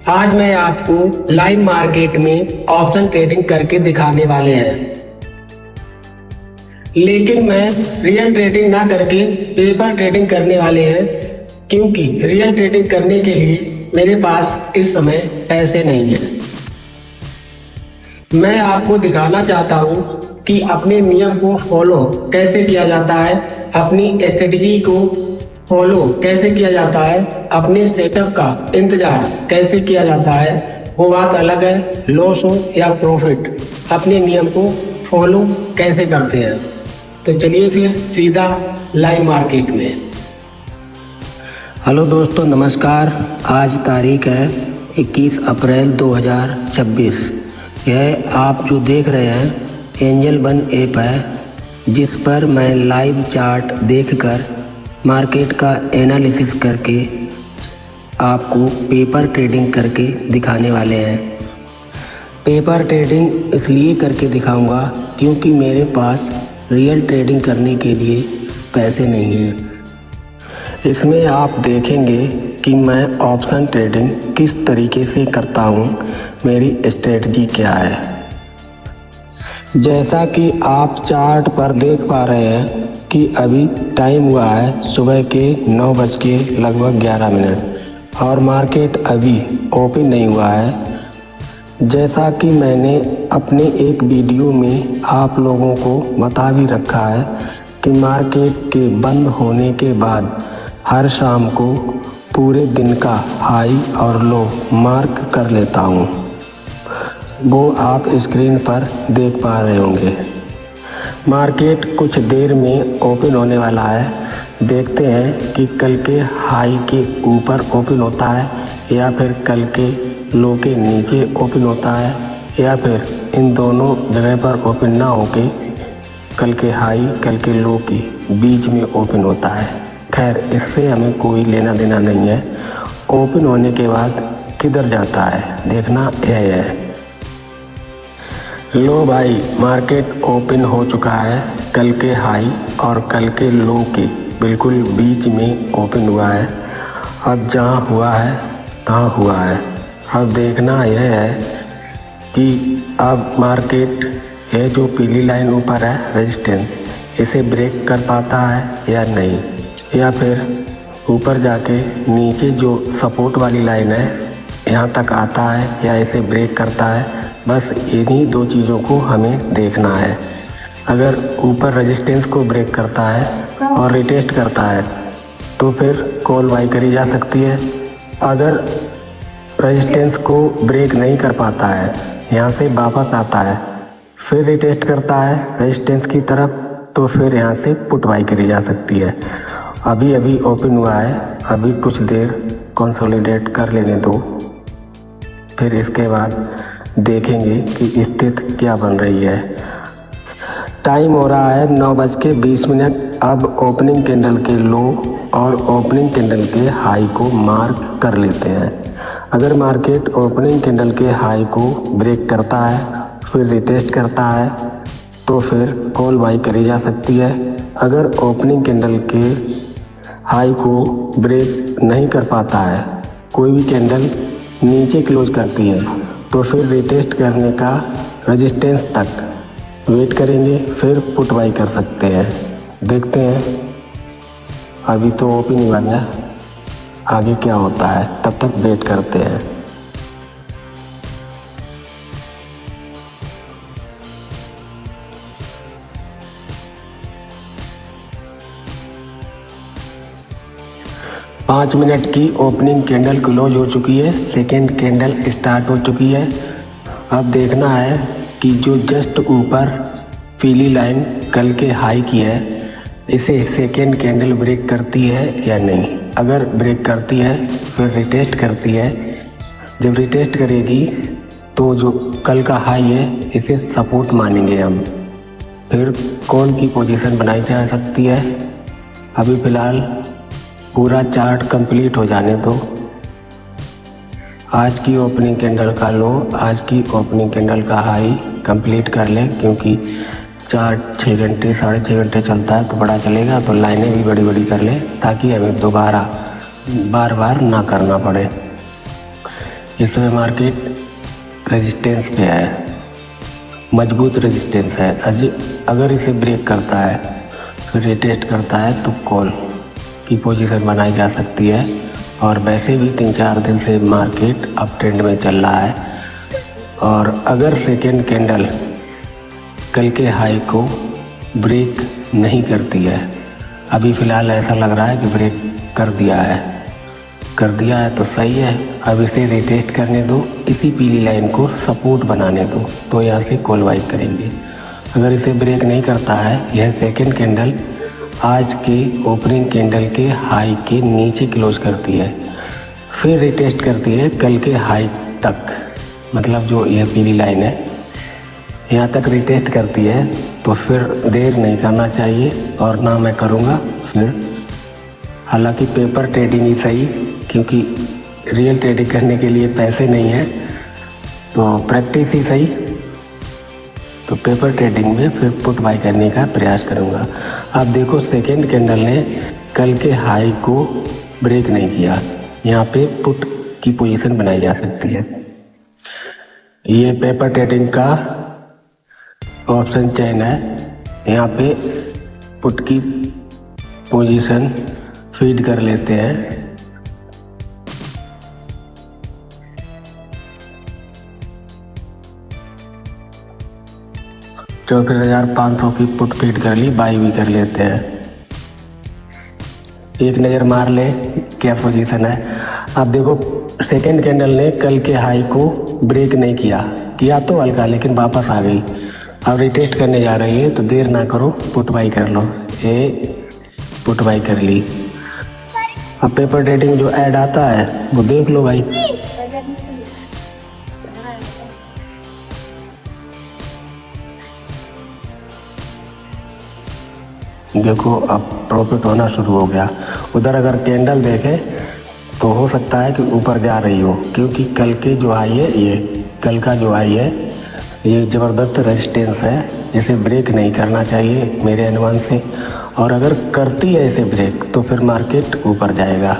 आज मैं आपको लाइव मार्केट में ऑप्शन ट्रेडिंग करके दिखाने वाले हैं, लेकिन मैं रियल ट्रेडिंग ना करके पेपर ट्रेडिंग करने वाले हैं, क्योंकि रियल ट्रेडिंग करने के लिए मेरे पास इस समय पैसे नहीं हैं। मैं आपको दिखाना चाहता हूँ कि अपने नियम को फॉलो कैसे किया जाता है, अपनी स्ट्रेटजी को फॉलो कैसे किया जाता है, अपने सेटअप का इंतजार कैसे किया जाता है। वो बात अलग है, लॉस हो या प्रॉफिट, अपने नियम को फॉलो कैसे करते हैं। तो चलिए फिर सीधा लाइव मार्केट में। हेलो दोस्तों, नमस्कार। आज तारीख है 21 अप्रैल 2026। यह आप जो देख रहे हैं एंजल वन ऐप है, जिस पर मैं लाइव चार्ट देखकर मार्केट का एनालिसिस करके आपको पेपर ट्रेडिंग करके दिखाने वाले हैं। पेपर ट्रेडिंग इसलिए करके दिखाऊंगा क्योंकि मेरे पास रियल ट्रेडिंग करने के लिए पैसे नहीं हैं। इसमें आप देखेंगे कि मैं ऑप्शन ट्रेडिंग किस तरीके से करता हूँ, मेरी स्ट्रेटजी क्या है। जैसा कि आप चार्ट पर देख पा रहे हैं कि अभी टाइम हुआ है सुबह के 9:11 और मार्केट अभी ओपन नहीं हुआ है। जैसा कि मैंने अपने एक वीडियो में आप लोगों को बता भी रखा है कि मार्केट के बंद होने के बाद हर शाम को पूरे दिन का हाई और लो मार्क कर लेता हूँ। वो आप स्क्रीन पर देख पा रहे होंगे। मार्केट कुछ देर में ओपन होने वाला है। देखते हैं कि कल के हाई के ऊपर ओपन होता है या फिर कल के लो के नीचे ओपन होता है, या फिर इन दोनों जगह पर ओपन ना होके कल के हाई कल के लो के बीच में ओपन होता है। खैर, इससे हमें कोई लेना देना नहीं है। ओपन होने के बाद किधर जाता है देखना यह है। लो भाई, मार्केट ओपन हो चुका है। कल के हाई और कल के लो के बिल्कुल बीच में ओपन हुआ है। अब जहाँ हुआ है तहाँ हुआ है। अब देखना यह है कि अब मार्केट ये जो पीली लाइन ऊपर है रेजिस्टेंस, इसे ब्रेक कर पाता है या नहीं, या फिर ऊपर जाके नीचे जो सपोर्ट वाली लाइन है यहाँ तक आता है या इसे ब्रेक करता है। बस इन्हीं दो चीज़ों को हमें देखना है। अगर ऊपर रेजिस्टेंस को ब्रेक करता है और रिटेस्ट करता है तो फिर कॉल बाई करी जा सकती है। अगर रेजिस्टेंस को ब्रेक नहीं कर पाता है, यहाँ से वापस आता है, फिर रिटेस्ट करता है रेजिस्टेंस की तरफ, तो फिर यहाँ से पुट बाई करी जा सकती है। अभी अभी ओपन हुआ है, अभी कुछ देर कंसोलिडेट कर लेने दो, फिर इसके बाद देखेंगे कि स्थिति क्या बन रही है। टाइम हो रहा है 9:20। अब ओपनिंग कैंडल के लो और ओपनिंग कैंडल के हाई को मार्क कर लेते हैं। अगर मार्केट ओपनिंग कैंडल के हाई को ब्रेक करता है फिर रिटेस्ट करता है तो फिर कॉल बाई करी जा सकती है। अगर ओपनिंग कैंडल के हाई को ब्रेक नहीं कर पाता है, कोई भी कैंडल नीचे क्लोज करती है, तो फिर रिटेस्ट करने का रेजिस्टेंस तक वेट करेंगे, फिर पुट बाई कर सकते हैं। देखते हैं, अभी तो ओपन हुआ है, आगे क्या होता है तब तक वेट करते हैं। पाँच मिनट की ओपनिंग कैंडल क्लोज हो चुकी है, सेकेंड कैंडल स्टार्ट हो चुकी है। अब देखना है कि जो जस्ट ऊपर पीली लाइन कल के हाई की है, इसे सेकेंड कैंडल ब्रेक करती है या नहीं। अगर ब्रेक करती है फिर रिटेस्ट करती है। जब रिटेस्ट करेगी तो जो कल का हाई है इसे सपोर्ट मानेंगे हम, फिर कॉल की पोजीशन बनाई जा सकती है। अभी फ़िलहाल पूरा चार्ट कंप्लीट हो जाने दो। आज की ओपनिंग कैंडल का लो, आज की ओपनिंग कैंडल का हाई कंप्लीट कर लें, क्योंकि चार्ट 6 घंटे 6.5 घंटे चलता है तो बड़ा चलेगा, तो लाइनें भी बड़ी बड़ी कर लें ताकि हमें दोबारा बार बार ना करना पड़े। इस समय मार्केट रेजिस्टेंस पे है, मजबूत रेजिस्टेंस है। अगर इसे ब्रेक करता है फिर रिटेस्ट करता है तो कॉल की पोजीशन बनाई जा सकती है। और वैसे भी 3-4 दिन से मार्केट अप ट्रेंड में चल रहा है। और अगर सेकेंड कैंडल कल के हाई को ब्रेक नहीं करती है, अभी फ़िलहाल ऐसा लग रहा है कि ब्रेक कर दिया है तो सही है। अब इसे रिटेस्ट करने दो, इसी पीली लाइन को सपोर्ट बनाने दो, तो यहाँ से कॉल बाई करेंगे। अगर इसे ब्रेक नहीं करता है, यह सेकेंड कैंडल आज के ओपनिंग कैंडल के हाई के नीचे क्लोज करती है, फिर रिटेस्ट करती है कल के हाई तक, मतलब जो यह पीली लाइन है यहाँ तक रिटेस्ट करती है, तो फिर देर नहीं करना चाहिए और ना मैं करूँगा फिर। हालांकि पेपर ट्रेडिंग ही सही, क्योंकि रियल ट्रेडिंग करने के लिए पैसे नहीं है, तो प्रैक्टिस ही सही। तो पेपर ट्रेडिंग में फिर पुट बाई करने का प्रयास करूँगा। आप देखो सेकेंड कैंडल ने कल के हाई को ब्रेक नहीं किया, यहाँ पे पुट की पोजीशन बनाई जा सकती है। ये पेपर ट्रेडिंग का ऑप्शन चेन है, यहाँ पे पुट की पोजीशन फीड कर लेते हैं। 24,500 की पुट फीड कर ली, बाई भी कर लेते हैं। एक नज़र मार ले क्या पोजीशन है। अब देखो सेकेंड कैंडल ने कल के हाई को ब्रेक नहीं किया तो हल्का, लेकिन वापस आ गई। अब रिटेस्ट करने जा रही है, तो देर ना करो, पुट बाई कर लो। ये पुट बाई कर ली। अब पेपर ट्रेडिंग जो ऐड आता है वो देख लो भाई। देखो अब प्रॉफिट होना शुरू हो गया। उधर अगर कैंडल देखें तो हो सकता है कि ऊपर जा रही हो, क्योंकि कल के जो हाई है, ये कल का जो हाई है ये ज़बरदस्त रेजिस्टेंस है, इसे ब्रेक नहीं करना चाहिए मेरे अनुमान से। और अगर करती है इसे ब्रेक तो फिर मार्केट ऊपर जाएगा।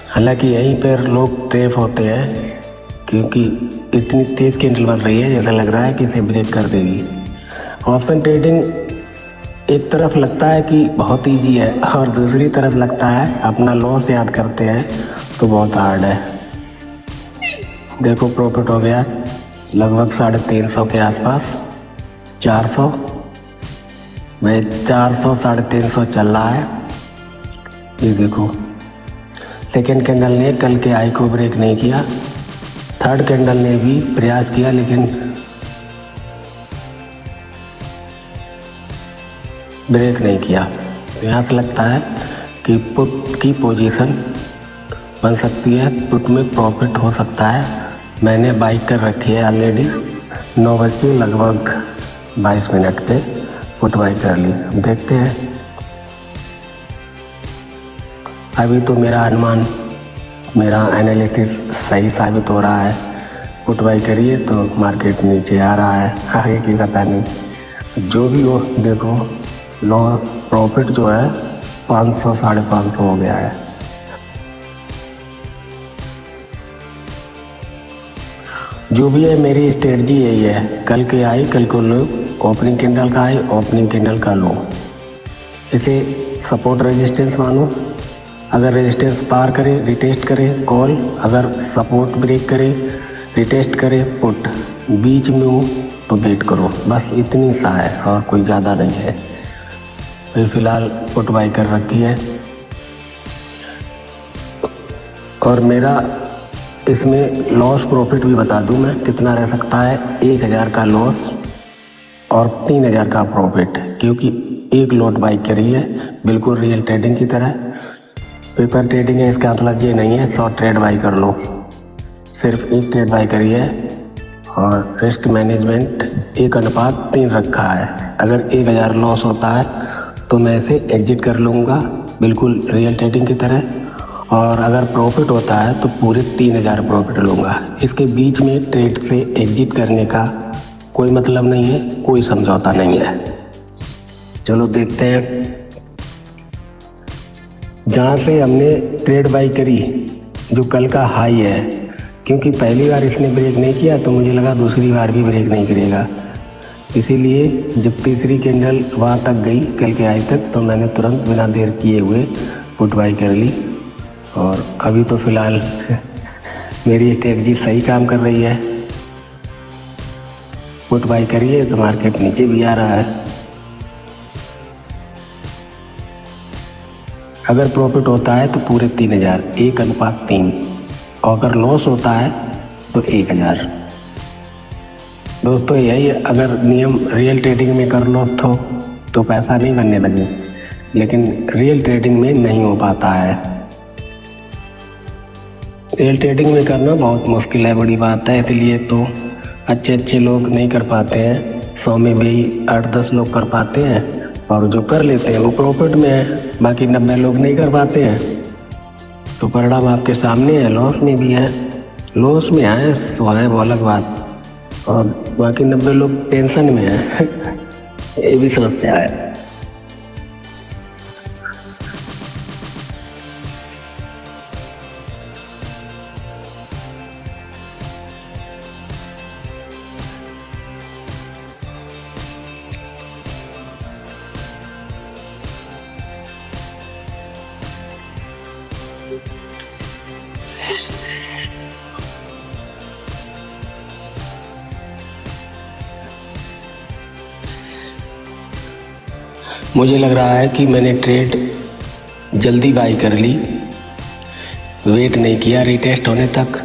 हालांकि यहीं पर लोग ट्रैप होते हैं, क्योंकि इतनी तेज़ कैंडल बन रही है, ऐसा लग रहा है कि इसे ब्रेक कर देगी। ऑप्शन ट्रेडिंग एक तरफ लगता है कि बहुत ईजी है, और दूसरी तरफ लगता है अपना लॉस याद करते हैं तो बहुत हार्ड है। देखो प्रॉफिट हो गया लगभग 350 के आसपास, 400 में 400 350 चल रहा है। ये देखो सेकेंड कैंडल ने कल के हाई को ब्रेक नहीं किया, थर्ड कैंडल ने भी प्रयास किया लेकिन ब्रेक नहीं किया। तो यहाँ से लगता है कि पुट की पोजीशन बन सकती है, पुट में प्रॉफिट हो सकता है। मैंने बाई कर रखी है ऑलरेडी, 9 लगभग 22 मिनट पे पुट बाई कर ली। देखते हैं, अभी तो मेरा अनुमान, मेरा एनालिसिस सही साबित हो रहा है। पुट बाई करिए तो मार्केट नीचे आ रहा है, आगे की पता नहीं। जो भी हो देखो, लो प्रॉफिट जो है 500 550 हो गया है। जो भी है मेरी स्ट्रेटजी यही है, कल के हाई कल को लो, ओपनिंग कैंडल का हाई ओपनिंग कैंडल का लो, इसे सपोर्ट रेजिस्टेंस मानो। अगर रेजिस्टेंस पार करे रिटेस्ट करे कॉल, अगर सपोर्ट ब्रेक करे रिटेस्ट करे पुट, बीच में हो तो वेट करो। बस इतनी सा है और कोई ज़्यादा नहीं है। अभी फ़िलहाल पुट बाई कर रखी है। और मेरा इसमें लॉस प्रॉफिट भी बता दूं मैं कितना रह सकता है। 1000 का लॉस और 3000 का प्रॉफिट, क्योंकि एक लॉट बाई करी है, बिल्कुल रियल ट्रेडिंग की तरह। पेपर ट्रेडिंग है, इसका मतलब ये नहीं है शॉर्ट ट्रेड बाई कर लो, सिर्फ एक ट्रेड बाई करी है। और रिस्क मैनेजमेंट 1:3 रखा है। अगर 1000 लॉस होता है तो मैं इसे एग्जिट कर लूँगा, बिल्कुल रियल ट्रेडिंग की तरह। और अगर प्रॉफिट होता है तो पूरे 3000 प्रॉफिट लूँगा। इसके बीच में ट्रेड से एग्जिट करने का कोई मतलब नहीं है, कोई समझौता नहीं है। चलो देखते हैं, जहाँ से हमने ट्रेड बाई करी, जो कल का हाई है, क्योंकि पहली बार इसने ब्रेक नहीं किया तो मुझे लगा दूसरी बार भी ब्रेक नहीं करेगा, इसीलिए जब तीसरी कैंडल वहाँ तक गई कल के हाई तक तो मैंने तुरंत बिना देर किए हुए पुट बाई कर ली। और अभी तो फ़िलहाल मेरी स्ट्रेटजी सही काम कर रही है। पुट बाई करिए तो मार्केट नीचे भी आ रहा है। अगर प्रॉफिट होता है तो पूरे 3000, 1:3, और अगर लॉस होता है तो 1000। दोस्तों यही अगर नियम रियल ट्रेडिंग में कर लो तो पैसा नहीं बनने लगे, लेकिन रियल ट्रेडिंग में नहीं हो पाता है। रियल ट्रेडिंग में करना बहुत मुश्किल है, बड़ी बात है, इसलिए तो अच्छे लोग नहीं कर पाते हैं। 100 में भी 8-10 लोग कर पाते हैं, और जो कर लेते हैं वो प्रॉफिट में है, बाकी 90 लोग नहीं कर पाते हैं। तो परिणाम आपके सामने है, लॉस में भी है। लॉस में आए तो है वो अलग बात, और बाकी 90 लोग टेंशन में है ये भी समस्या है। मुझे लग रहा है कि मैंने ट्रेड जल्दी बाई कर ली, वेट नहीं किया रिटेस्ट होने तक।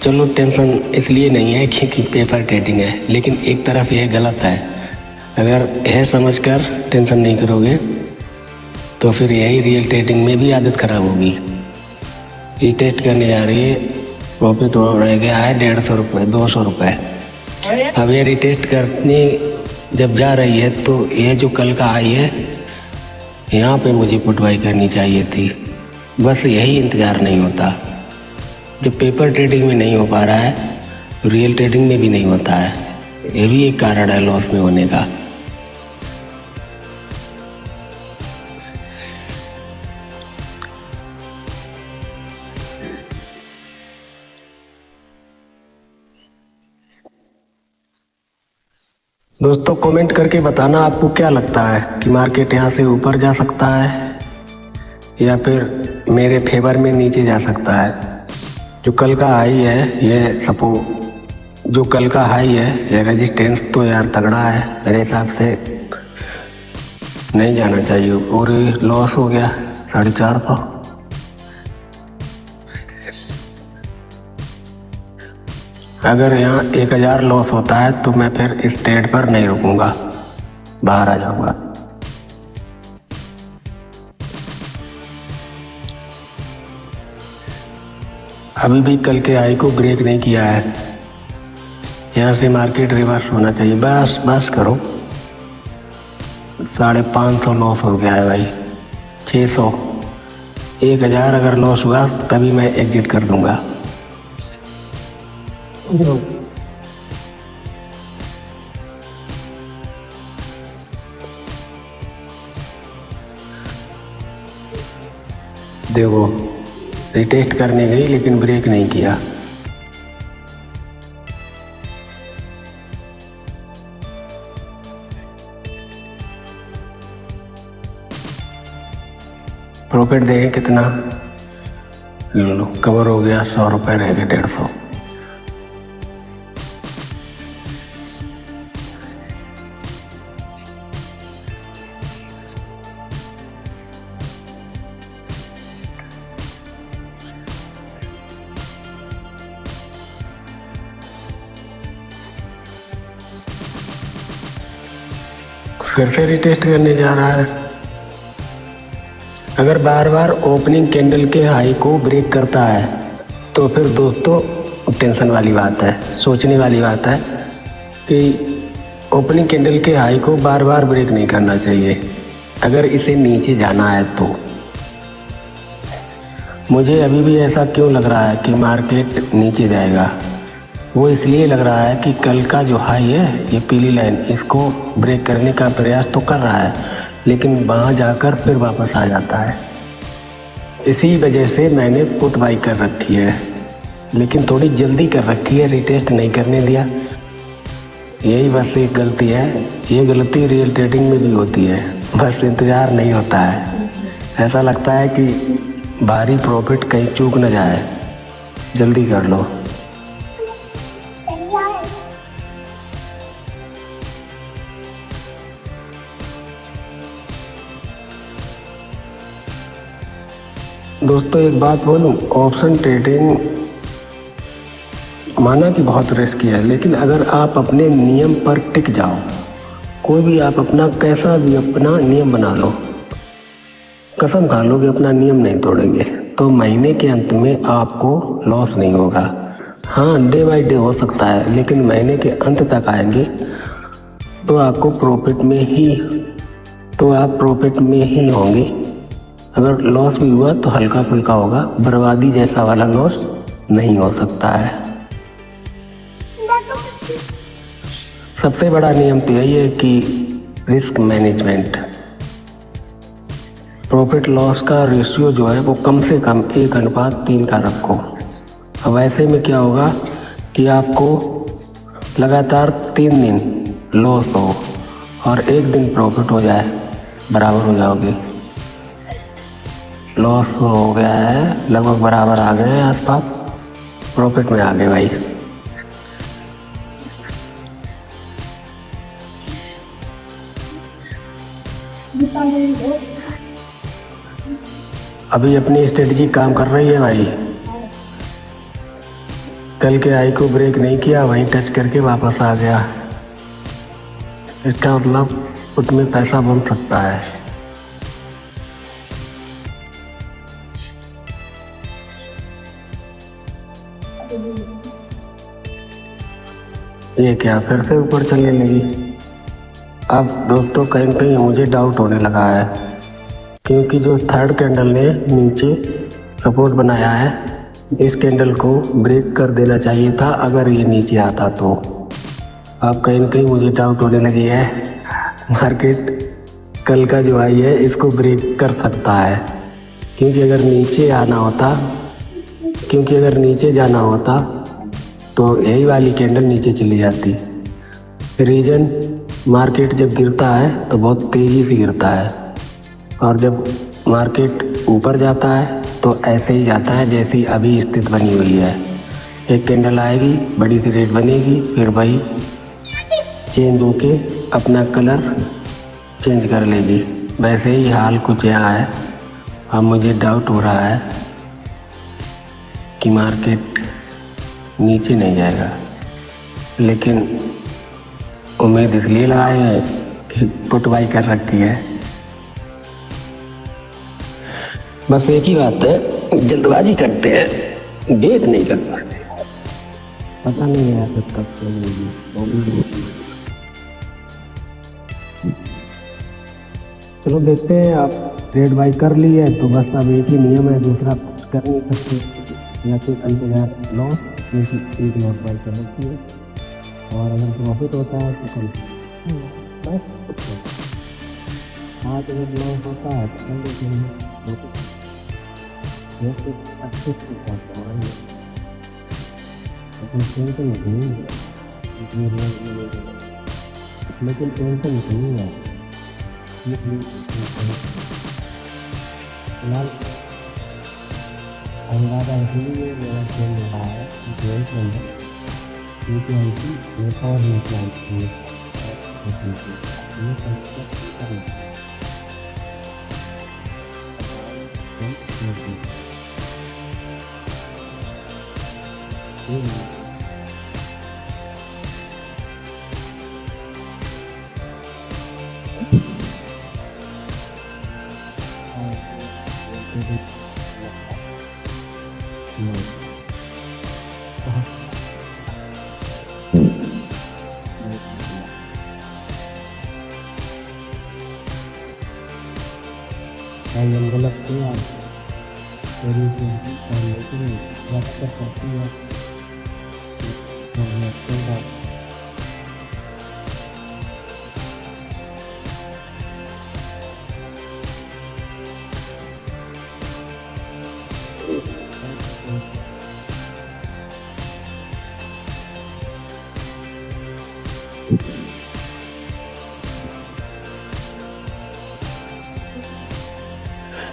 चलो टेंशन इसलिए नहीं है क्योंकि पेपर ट्रेडिंग है, लेकिन एक तरफ यह गलत है। अगर है समझकर टेंशन नहीं करोगे तो फिर यही रियल ट्रेडिंग में भी आदत खराब होगी। रिटेस्ट करने जा रही है, प्रॉफिट हो रह गया है 150 रुपये, 200 रुपये। अब ये रिटेस्ट करने जब जा रही है तो ये जो कल का हाई है यहाँ पे मुझे पुट बाई करनी चाहिए थी, बस यही इंतज़ार नहीं होता। जब पेपर ट्रेडिंग में नहीं हो पा रहा है तो रियल ट्रेडिंग में भी नहीं होता है, ये भी एक कारण है लॉस में होने का। दोस्तों कमेंट करके बताना आपको क्या लगता है कि मार्केट यहाँ से ऊपर जा सकता है या फिर मेरे फेवर में नीचे जा सकता है। जो कल का हाई है जो कल का हाई है ये रेजिस्टेंस तो यार तगड़ा है, मेरे हिसाब से नहीं जाना चाहिए। और लॉस हो गया 450। अगर यहाँ 1000 लॉस होता है तो मैं फिर इस ट्रेड पर नहीं रुकूंगा, बाहर आ जाऊंगा। अभी भी कल के हाई को ब्रेक नहीं किया है, यहाँ से मार्केट रिवर्स होना चाहिए। बस करो, 550 लॉस हो गया है भाई, 600, 1000 अगर लॉस हुआ तभी मैं एग्जिट कर दूंगा। देखो रिटेस्ट करने गई लेकिन ब्रेक नहीं किया। प्रॉफिट देखें कितना, लो कवर हो गया, 100 रुपये रह गए, 150। फिर से रिटेस्ट करने जा रहा है। अगर बार बार ओपनिंग कैंडल के हाई को ब्रेक करता है तो फिर दोस्तों टेंशन वाली बात है, सोचने वाली बात है कि ओपनिंग कैंडल के हाई को बार बार ब्रेक नहीं करना चाहिए अगर इसे नीचे जाना है तो। मुझे अभी भी ऐसा क्यों लग रहा है कि मार्केट नीचे जाएगा, वो इसलिए लग रहा है कि कल का जो हाई है ये पीली लाइन इसको ब्रेक करने का प्रयास तो कर रहा है, लेकिन वहाँ जाकर फिर वापस आ जाता है। इसी वजह से मैंने पुट बाई कर रखी है, लेकिन थोड़ी जल्दी कर रखी है, रिटेस्ट नहीं करने दिया। यही बस एक गलती है। ये गलती रियल ट्रेडिंग में भी होती है, बस इंतज़ार नहीं होता है। ऐसा लगता है कि भारी प्रॉफिट कहीं चूक न जाए, जल्दी कर लो। दोस्तों एक बात बोलूं, ऑप्शन ट्रेडिंग माना कि बहुत रिस्की है, लेकिन अगर आप अपने नियम पर टिक जाओ, कोई भी आप अपना कैसा भी अपना नियम बना लो, कसम खा लो कि अपना नियम नहीं तोड़ेंगे, तो महीने के अंत में आपको लॉस नहीं होगा। हाँ, डे बाय डे हो सकता है, लेकिन महीने के अंत तक आएंगे तो आपको प्रॉफिट में ही, तो आप प्रॉफिट में ही होंगे। अगर लॉस भी हुआ तो हल्का फुल्का होगा, बर्बादी जैसा वाला लॉस नहीं हो सकता है। सबसे बड़ा नियम तो यही है कि रिस्क मैनेजमेंट, प्रॉफिट लॉस का रेशियो जो है वो कम से कम 1:3 का रखो। अब ऐसे में क्या होगा कि आपको लगातार 3 दिन लॉस हो और 1 दिन प्रॉफिट हो जाए, बराबर हो जाओगे। लॉस हो गया है, लगभग बराबर आ गए हैं, आसपास प्रॉफिट में आ गए भाई। अभी अपनी स्ट्रेटजी काम कर रही है भाई। कल के हाई को ब्रेक नहीं किया, वहीं टच करके वापस आ गया। इसका मतलब उसमें पैसा बन सकता है। ये क्या फिर से ऊपर चलने लगी। अब दोस्तों कहीं न कहीं मुझे डाउट होने लगा है, क्योंकि जो थर्ड कैंडल ने नीचे सपोर्ट बनाया है, इस कैंडल को ब्रेक कर देना चाहिए था अगर ये नीचे आता तो। अब कहीं न कहीं मुझे डाउट होने लगी है, मार्केट कल का जो हाई है इसको ब्रेक कर सकता है, क्योंकि अगर नीचे जाना होता तो यही वाली कैंडल नीचे चली जाती। रीजन, मार्केट जब गिरता है तो बहुत तेज़ी से गिरता है, और जब मार्केट ऊपर जाता है तो ऐसे ही जाता है जैसी अभी स्थिति बनी हुई है। एक कैंडल आएगी, बड़ी सी रेट बनेगी, फिर वही चेंज होके अपना कलर चेंज कर लेगी। वैसे ही हाल कुछ यहाँ है। अब मुझे डाउट हो रहा है कि मार्केट नीचे नहीं जाएगा, लेकिन उम्मीद इसलिए लगाए हैं कि पुट बाई कर रखी है। बस एक ही बात है, जल्दबाजी करते हैं, वेट नहीं कर पाते। पता नहीं है फिर कब चलेगी। चलो देखते हैं। आप ट्रेड बाई कर ली है तो बस अब एक ही नियम है, दूसरा कुछ कर नहीं सकते। या तो इंतजार लॉस, एक लॉट बाई कर रखी है, और अगर प्रॉफिट होता है तो कल बस आज अगर लॉस होता है तो कल अच्छे से टेंशन नहीं है, लेकिन टेंशन नहीं है। फिलहाल अंदाजा इसलिए मेरा चल रहा है क्योंकि एक और निकला yang gelap keluar dari kehidupan itu rasa terkuat banyak tempat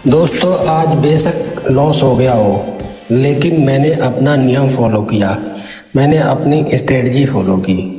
दोस्तों आज बेशक लॉस हो गया हो, लेकिन मैंने अपना नियम फॉलो किया, मैंने अपनी स्ट्रेटजी फॉलो की।